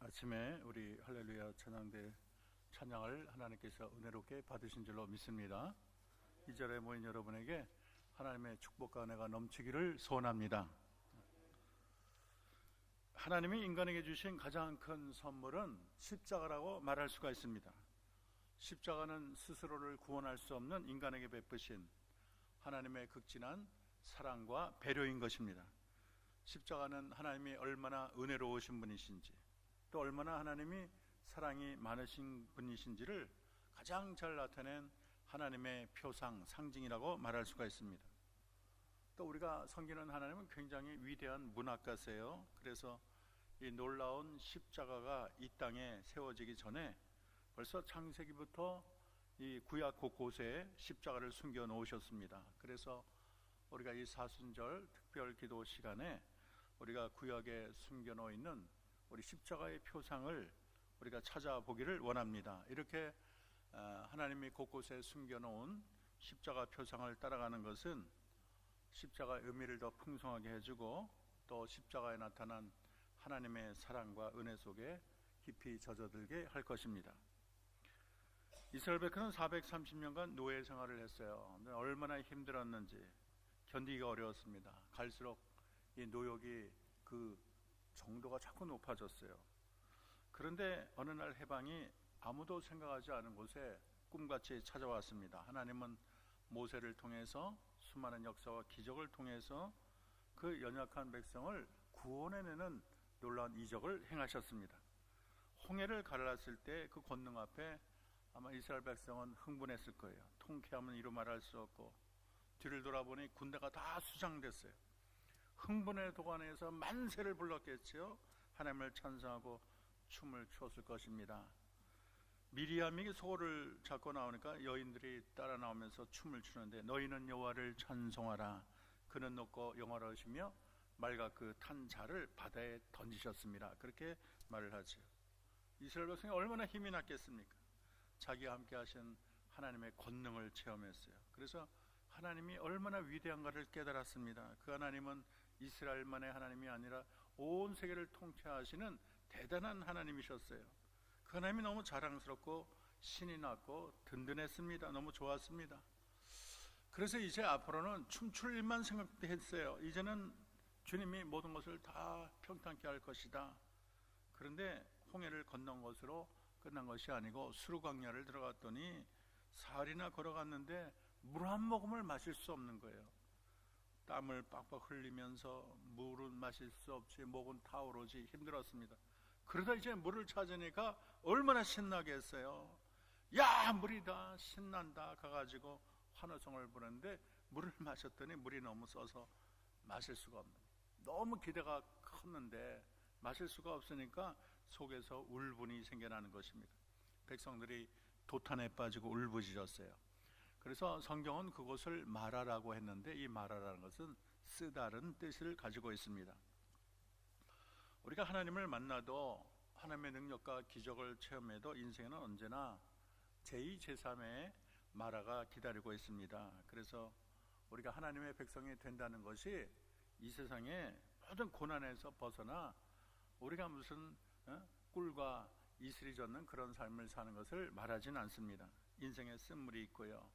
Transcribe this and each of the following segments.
아침에 우리 할렐루야 찬양대 찬양을 하나님께서 은혜롭게 받으신 줄로 믿습니다. 이 자리에 모인 여러분에게 하나님의 축복과 은혜가 넘치기를 소원합니다. 하나님이 인간에게 주신 가장 큰 선물은 십자가라고 말할 수가 있습니다. 십자가는 스스로를 구원할 수 없는 인간에게 베푸신 하나님의 극진한 사랑과 배려인 것입니다. 십자가는 하나님이 얼마나 은혜로우신 분이신지, 또 얼마나 하나님이 사랑이 많으신 분이신지를 가장 잘 나타낸 하나님의 표상, 상징이라고 말할 수가 있습니다. 또 우리가 섬기는 하나님은 굉장히 위대한 문학가세요. 그래서 이 놀라운 십자가가 이 땅에 세워지기 전에 벌써 창세기부터 이 구약 곳곳에 십자가를 숨겨 놓으셨습니다. 그래서 우리가 이 사순절 특별 기도 시간에 우리가 구약에 숨겨 놓여 있는 우리 십자가의 표상을 우리가 찾아보기를 원합니다. 이렇게 하나님이 곳곳에 숨겨놓은 십자가 표상을 따라가는 것은 십자가의 의미를 더 풍성하게 해주고, 또 십자가에 나타난 하나님의 사랑과 은혜 속에 깊이 젖어들게 할 것입니다. 이스라엘 백성은 430년간 노예 생활을 했어요. 얼마나 힘들었는지 견디기가 어려웠습니다. 갈수록 이 노역이 그 정도가 자꾸 높아졌어요. 그런데 어느 날 해방이 아무도 생각하지 않은 곳에 꿈같이 찾아왔습니다. 하나님은 모세를 통해서 수많은 역사와 기적을 통해서 그 연약한 백성을 구원해내는 놀라운 이적을 행하셨습니다. 홍해를 갈랐을 때 그 권능 앞에 아마 이스라엘 백성은 흥분했을 거예요. 통쾌함은 이루 말할 수 없고, 뒤를 돌아보니 군대가 다 수장됐어요. 흥분의 도가니에서 만세를 불렀겠지요. 하나님을 찬송하고 춤을 추었을 것입니다. 미리암이 소를 잡고 나오니까 여인들이 따라 나오면서 춤을 추는데, 너희는 여호와를 찬송하라, 그는 높고 영화로우시며 말과 그 탄 자를 바다에 던지셨습니다. 그렇게 말을 하죠. 이스라엘 백성이 얼마나 힘이 났겠습니까? 자기와 함께 하신 하나님의 권능을 체험했어요. 그래서 하나님이 얼마나 위대한가를 깨달았습니다. 그 하나님은 이스라엘만의 하나님이 아니라 온 세계를 통치하시는 대단한 하나님이셨어요. 그 하나님이 너무 자랑스럽고 신이 났고 든든했습니다. 너무 좋았습니다. 그래서 이제 앞으로는 춤출 일만 생각했어요. 이제는 주님이 모든 것을 다 평탄케 할 것이다. 그런데 홍해를 건넌 것으로 끝난 것이 아니고 수르광야를 들어갔더니 사흘이나 걸어갔는데 물 한 모금을 마실 수 없는 거예요. 땀을 빡빡 흘리면서 물은 마실 수 없이 목은 타오르지 힘들었습니다. 그러다 이제 물을 찾으니까 얼마나 신나겠어요. 야, 물이다, 신난다 가가지고 환호성을 부르는데 물을 마셨더니 물이 너무 써서 마실 수가 없는, 너무 기대가 컸는데 마실 수가 없으니까 속에서 울분이 생겨나는 것입니다. 백성들이 도탄에 빠지고 울부짖었어요. 그래서 성경은 그것을 마라라고 했는데, 이 마라라는 것은 쓰다른 뜻을 가지고 있습니다. 우리가 하나님을 만나도, 하나님의 능력과 기적을 체험해도 인생에는 언제나 제2, 제3의 마라가 기다리고 있습니다. 그래서 우리가 하나님의 백성이 된다는 것이 이 세상의 모든 고난에서 벗어나 우리가 무슨 꿀과 이슬이 젖는 그런 삶을 사는 것을 말하진 않습니다. 인생에 쓴물이 있고요.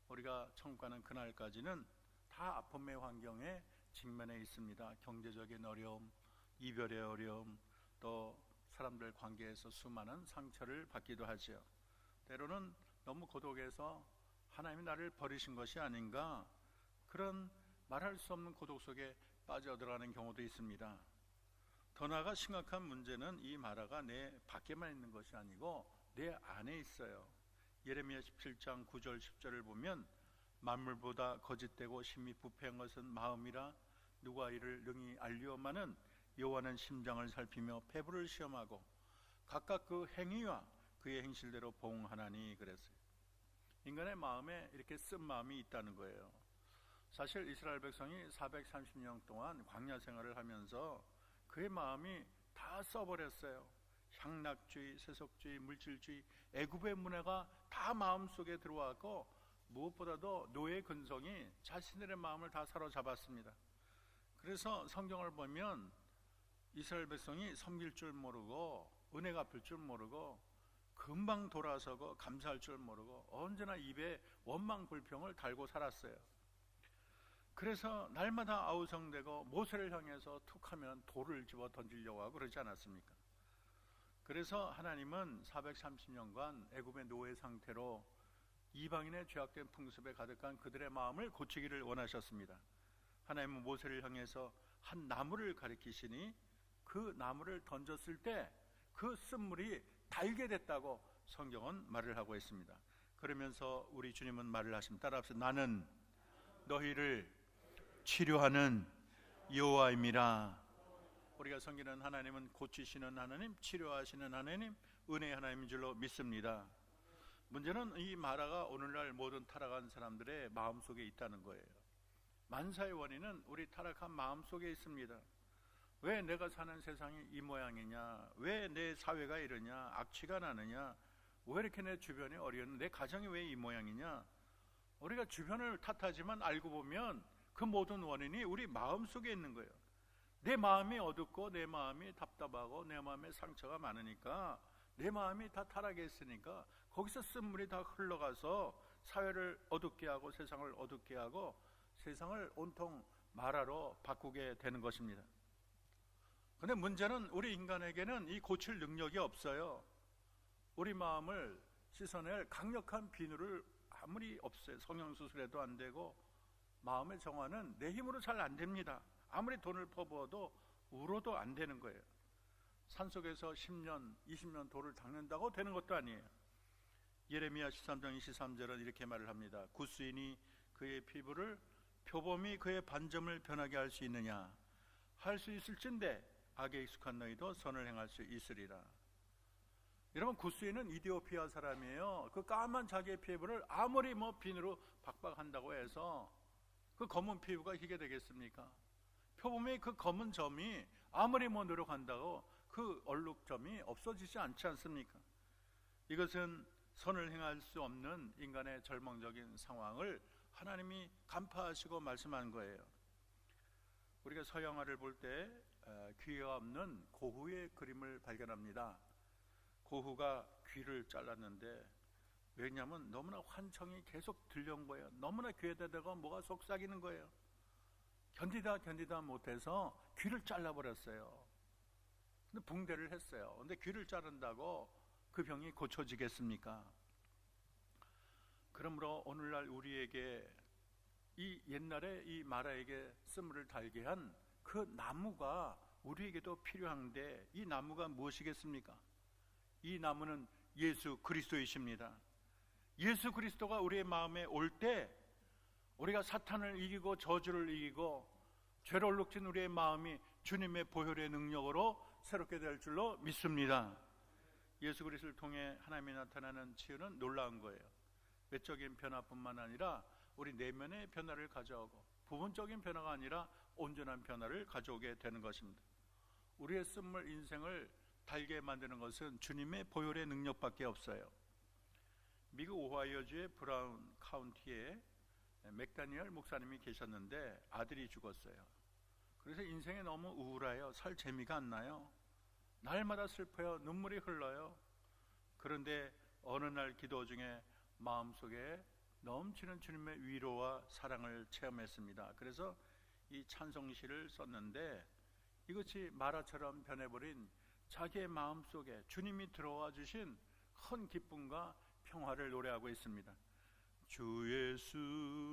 우리가 천국 가는 그날까지는 다 아픔의 환경에 직면해 있습니다. 경제적인 어려움, 이별의 어려움, 또 사람들 관계에서 수많은 상처를 받기도 하죠. 때로는 너무 고독해서 하나님이 나를 버리신 것이 아닌가, 그런 말할 수 없는 고독 속에 빠져들어가는 경우도 있습니다. 더 나아가 심각한 문제는 이 마라가 내 밖에만 있는 것이 아니고 내 안에 있어요. 예레미야 17장 9절 10절을 보면, 만물보다 거짓되고 심히 부패한 것은 마음이라 누가 이를 능히 알리오마는 여호와는 심장을 살피며 폐부를 시험하고 각각 그 행위와 그의 행실대로 보응하나니 그랬어요. 인간의 마음에 이렇게 쓴 마음이 있다는 거예요. 사실 이스라엘 백성이 430년 동안 광야 생활을 하면서 그의 마음이 다 써버렸어요. 향락주의, 세속주의, 물질주의, 애굽의 문화가 다 마음속에 들어왔고, 무엇보다도 노예 근성이 자신들의 마음을 다 사로잡았습니다. 그래서 성경을 보면 이스라엘 백성이 섬길 줄 모르고 은혜 갚을 줄 모르고 금방 돌아서고 감사할 줄 모르고 언제나 입에 원망 불평을 달고 살았어요. 그래서 날마다 아우성되고 모세를 향해서 툭하면 돌을 집어 던지려고 하고 그러지 않았습니까? 그래서 하나님은 430년간 애굽의 노예 상태로 이방인의 죄악된 풍습에 가득한 그들의 마음을 고치기를 원하셨습니다. 하나님은 모세를 향해서 한 나무를 가리키시니 그 나무를 던졌을 때 그 쓴물이 달게 됐다고 성경은 말을 하고 있습니다. 그러면서 우리 주님은 말을 하십니다. 따라합시다. 나는 너희를 치료하는 여호와임이라. 우리가 섬기는 하나님은 고치시는 하나님, 치료하시는 하나님, 은혜의 하나님인 줄로 믿습니다. 문제는 이 마라가 오늘날 모든 타락한 사람들의 마음속에 있다는 거예요. 만사의 원인은 우리 타락한 마음속에 있습니다. 왜 내가 사는 세상이 이 모양이냐, 왜 내 사회가 이러냐, 악취가 나느냐, 왜 이렇게 내 주변이 어려운, 내 가정이 왜 이 모양이냐. 우리가 주변을 탓하지만 알고 보면 그 모든 원인이 우리 마음속에 있는 거예요. 내 마음이 어둡고 내 마음이 답답하고 내 마음에 상처가 많으니까, 내 마음이 다 타락해 있으니까 거기서 쓴물이 다 흘러가서 사회를 어둡게 하고 세상을 어둡게 하고 세상을 온통 마라로 바꾸게 되는 것입니다. 그런데 문제는 우리 인간에게는 이 고칠 능력이 없어요. 우리 마음을 씻어낼 강력한 비누를 아무리 없어요. 성형수술해도 안 되고 마음의 정화는 내 힘으로 잘 안 됩니다. 아무리 돈을 퍼부어도 울어도 안 되는 거예요. 산속에서 10년, 20년 돌을 닦는다고 되는 것도 아니에요. 예레미야 13장 23절은 이렇게 말을 합니다. 구스인이 그의 피부를, 표범이 그의 반점을 변하게 할 수 있느냐. 할 수 있을진데 악에 익숙한 너희도 선을 행할 수 있으리라. 여러분, 구스인은 이디오피아 사람이에요. 그 까만 자기의 피부를 아무리 비누로 박박한다고 해서 그 검은 피부가 희게 되겠습니까? 표범의 그 검은 점이 아무리 노력한다고 그 얼룩점이 없어지지 않지 않습니까? 이것은 선을 행할 수 없는 인간의 절망적인 상황을 하나님이 간파하시고 말씀한 거예요. 우리가 서양화를 볼 때 귀가 없는 고후의 그림을 발견합니다. 고후가 귀를 잘랐는데, 왜냐하면 너무나 환청이 계속 들려온 거예요. 너무나 귀에다 대고 뭐가 속삭이는 거예요. 견디다 못해서 귀를 잘라버렸어요. 근데 붕대를 했어요. 근데 귀를 자른다고 그 병이 고쳐지겠습니까? 그러므로 오늘날 우리에게 이 옛날에 이 마라에게 쓴물을 달게 한 그 나무가 우리에게도 필요한데, 이 나무가 무엇이겠습니까? 이 나무는 예수 그리스도이십니다. 예수 그리스도가 우리의 마음에 올 때 우리가 사탄을 이기고 저주를 이기고 죄로 얼룩진 우리의 마음이 주님의 보혈의 능력으로 새롭게 될 줄로 믿습니다. 예수 그리스도를 통해 하나님이 나타나는 치유는 놀라운 거예요. 외적인 변화뿐만 아니라 우리 내면의 변화를 가져오고, 부분적인 변화가 아니라 온전한 변화를 가져오게 되는 것입니다. 우리의 쓴물 인생을 달게 만드는 것은 주님의 보혈의 능력밖에 없어요. 미국 오하이오주의 브라운 카운티에 맥다니엘 목사님이 계셨는데 아들이 죽었어요. 그래서 인생이 너무 우울해요. 살 재미가 안 나요. 날마다 슬퍼요. 눈물이 흘러요. 그런데 어느 날 기도 중에 마음속에 넘치는 주님의 위로와 사랑을 체험했습니다. 그래서 이 찬송시를 썼는데, 이것이 마라처럼 변해버린 자기의 마음속에 주님이 들어와 주신 큰 기쁨과 평화를 노래하고 있습니다. 주 예수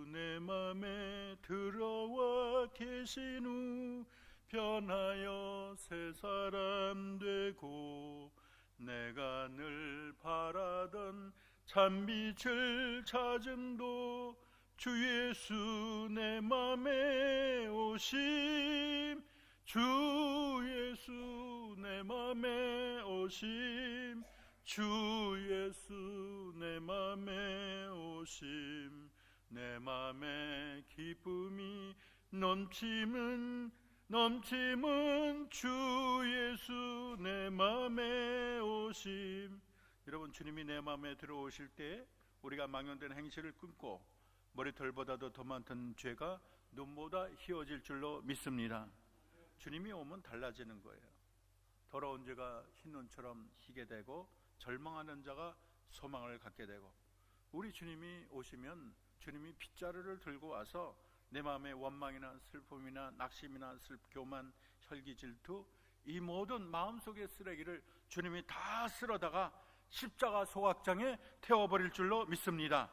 내 맘에 들어와 계신 후 변하여 새 사람 되고, 내가 늘 바라던 참빛을 찾음도 주 예수 내 맘에 오심, 주 예수 내 맘에 오심, 주 예수 내 맘에 오심, 내 맘에 기쁨이 넘침은 주 예수 내 맘에 오심. 여러분, 주님이 내 마음에 들어오실 때 우리가 망연된 행실을 끊고 머리털보다도 더 많던 죄가 눈보다 희어질 줄로 믿습니다. 주님이 오면 달라지는 거예요. 더러운 죄가 흰 눈처럼 희게 되고 절망하는 자가 소망을 갖게 되고, 우리 주님이 오시면 주님이 빗자루를 들고 와서 내 마음의 원망이나 슬픔이나 낙심이나 교만, 혈기, 질투, 이 모든 마음속의 쓰레기를 주님이 다 쓸어다가 십자가 소각장에 태워버릴 줄로 믿습니다.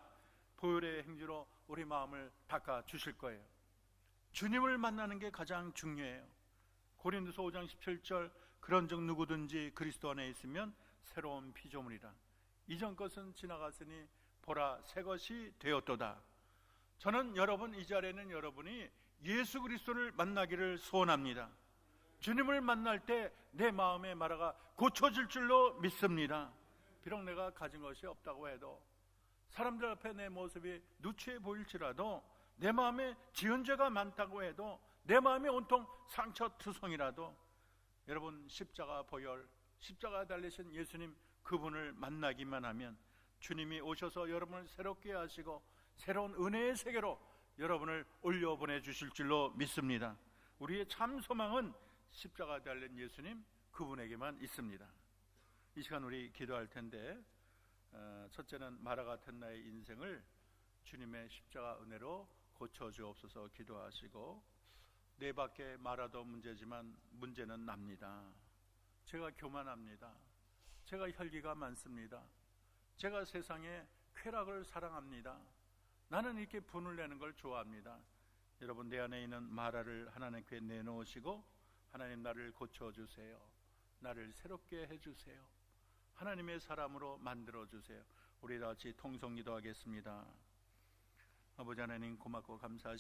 보혈의 행주로 우리 마음을 닦아 주실 거예요. 주님을 만나는 게 가장 중요해요. 고린도서 5장 17절, 그런즉 누구든지 그리스도 안에 있으면 새로운 피조물이라. 이전 것은 지나갔으니 보라 새 것이 되었도다. 저는 여러분, 이 자리에는 여러분이 예수 그리스도를 만나기를 소원합니다. 주님을 만날 때 내 마음의 마라가 고쳐질 줄로 믿습니다. 비록 내가 가진 것이 없다고 해도, 사람들 앞에 내 모습이 누추해 보일지라도, 내 마음에 지은 죄가 많다고 해도, 내 마음이 온통 상처투성이라도, 여러분 십자가 보혈, 십자가 달리신 예수님 그분을 만나기만 하면 주님이 오셔서 여러분을 새롭게 하시고 새로운 은혜의 세계로 여러분을 올려보내 주실 줄로 믿습니다. 우리의 참 소망은 십자가 달린 예수님 그분에게만 있습니다. 이 시간 우리 기도할 텐데, 첫째는 마라 같은 나의 인생을 주님의 십자가 은혜로 고쳐주옵소서 기도하시고, 내 밖에 마라도 문제지만 문제는 납니다. 제가 교만합니다. 제가 혈기가 많습니다. 제가 세상의 쾌락을 사랑합니다. 나는 이렇게 분을 내는 걸 좋아합니다. 여러분, 내 안에 있는 마라를 하나님께 내놓으시고, 하나님 나를 고쳐주세요. 나를 새롭게 해주세요. 하나님의 사람으로 만들어주세요. 우리 다 같이 통성기도 하겠습니다. 아버지 하나님, 고맙고 감사하십니다.